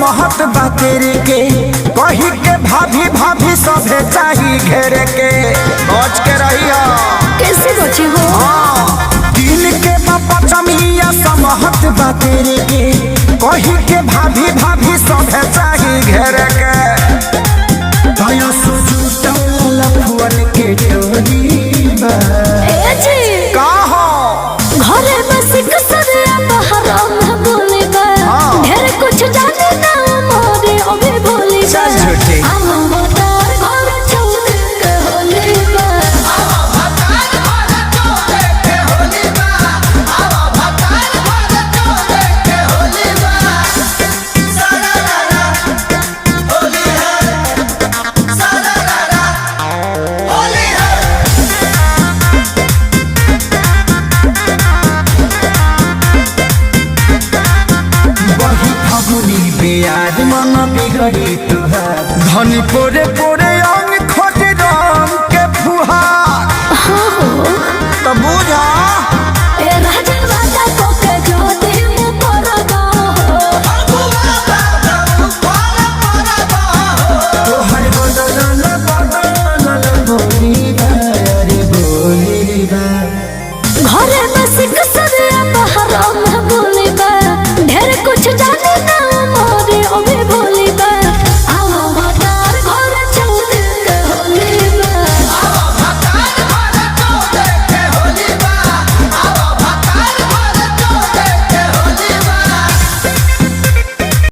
समहत बातेरे के कही के भाभी भाभी सभे चाही घेरे के बच के रहिया। कैसे बचे हो? दिल के बापा चमिया समहत बातेरे के कही के भाभी भाभी सभे चाही घेरे के दया सोचू टोला फुअन के टोरी बा ए जी का हो घरे बस कसरिया बहरा में बोले बा ढेर कुछ जाने ना मोरे अबे बोले बा चल झूठी हम बतार घर छोड़ के होले बा याद मन बिगड़ी तुहार धनी पोरे पोरे